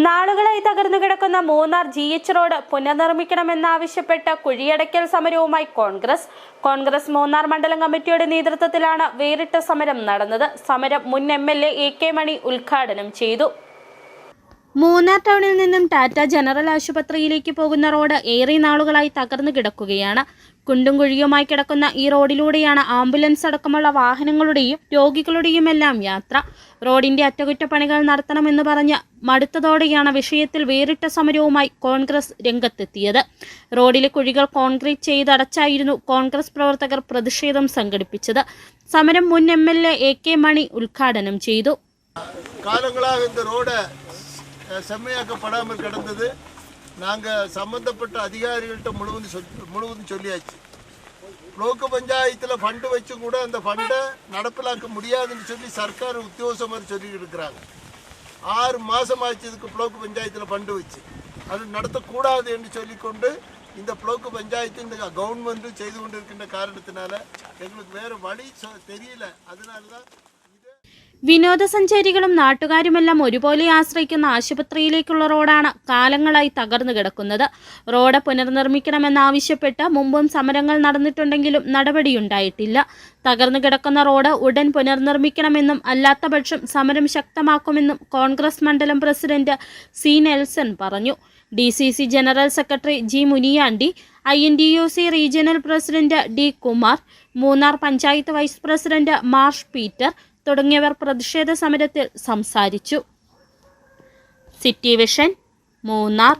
നാളുകളായി തകർന്നു കിടക്കുന്ന മൂന്നാർ GH റോഡ് പുനർനിർമ്മിക്കണമെന്നാവശ്യപ്പെട്ട് കുഴിയടയ്ക്കൽ സമരവുമായി കോൺഗ്രസ് മൂന്നാർ മണ്ഡലം കമ്മിറ്റിയുടെ നേതൃത്വത്തിലാണ് വേറിട്ട സമരം നടന്നത്. സമരം മുൻ MLA AK മണി ഉദ്ഘാടനം ചെയ്തു. മൂന്നാർ ടൗണിൽ നിന്നും ടാറ്റ ജനറൽ ആശുപത്രിയിലേക്ക് പോകുന്ന റോഡ് ഏറെ നാളുകളായി തകർന്നു കിടക്കുകയാണ്. കുണ്ടും കുഴിയുമായി കിടക്കുന്ന ഈ റോഡിലൂടെയാണ് ആംബുലൻസ് അടക്കമുള്ള വാഹനങ്ങളുടെയും രോഗികളുടെയുമെല്ലാം യാത്ര. റോഡിന്റെ അറ്റകുറ്റപ്പണികൾ നടത്തണമെന്ന് പറഞ്ഞ് മടുത്തതോടെയാണ് വിഷയത്തിൽ വേറിട്ട സമരവുമായി കോൺഗ്രസ് രംഗത്തെത്തിയത്. റോഡിലെ കുഴികൾ കോൺക്രീറ്റ് ചെയ്തടച്ചായിരുന്നു കോൺഗ്രസ് പ്രവർത്തകർ പ്രതിഷേധം സംഘടിപ്പിച്ചത്. സമരം മുൻ MLA AK മണി ഉദ്ഘാടനം ചെയ്തു. செம்மையாக்கப்படாமல் கிடந்தது. நாங்கள் சம்மந்தப்பட்ட அதிகாரிகள்கிட்ட முழுவதும் சொல்லியாச்சு. ബ്ലോക്ക് പഞ്ചായത്തിൽ ഫണ്ട് വെച്ചും கூட அந்த ஃபண்டை நடப்பிலாக்க முடியாதுன்னு சொல்லி சர்க்கார் உத்தியோகஸ்தர் சொல்லிட்டு இருக்கிறாங்க. 6 மாதம் ஆச்சு இதுக்கு ബ്ലോക്ക് பஞ்சாயத்தில் ஃபண்டு வச்சு அது நடத்தக்கூடாது என்று சொல்லிக்கொண்டு இந்த ബ്ലോക്ക് பஞ்சாயத்து இந்த கவர்மெண்ட் செய்து கொண்டிருக்கின்ற காரணத்தினால எங்களுக்கு வேறு வழி தெரியல. அதனால தான் വിനോദസഞ്ചാരികളും നാട്ടുകാരുമെല്ലാം ഒരുപോലെ ആശ്രയിക്കുന്ന ആശുപത്രിയിലേക്കുള്ള റോഡാണ് കാലങ്ങളായി തകർന്നു കിടക്കുന്നത്. റോഡ് പുനർനിർമ്മിക്കണമെന്നാവശ്യപ്പെട്ട് മുമ്പും സമരങ്ങൾ നടന്നിട്ടുണ്ടെങ്കിലും നടപടിയുണ്ടായിട്ടില്ല. തകർന്നു കിടക്കുന്ന റോഡ് ഉടൻ പുനർനിർമ്മിക്കണമെന്നും അല്ലാത്തപക്ഷം സമരം ശക്തമാക്കുമെന്നും കോൺഗ്രസ് മണ്ഡലം പ്രസിഡന്റ് C നെൽസൺ പറഞ്ഞു. DCC general secretary G Muniyandi, INTUC regional president D Kumar, Munnar panchayat vice president Marsh Peter തുടങ്ങിയവർ പ്രതിഷേധ സമരത്തിൽ സംസാരിച്ചു. City vision, Munnar.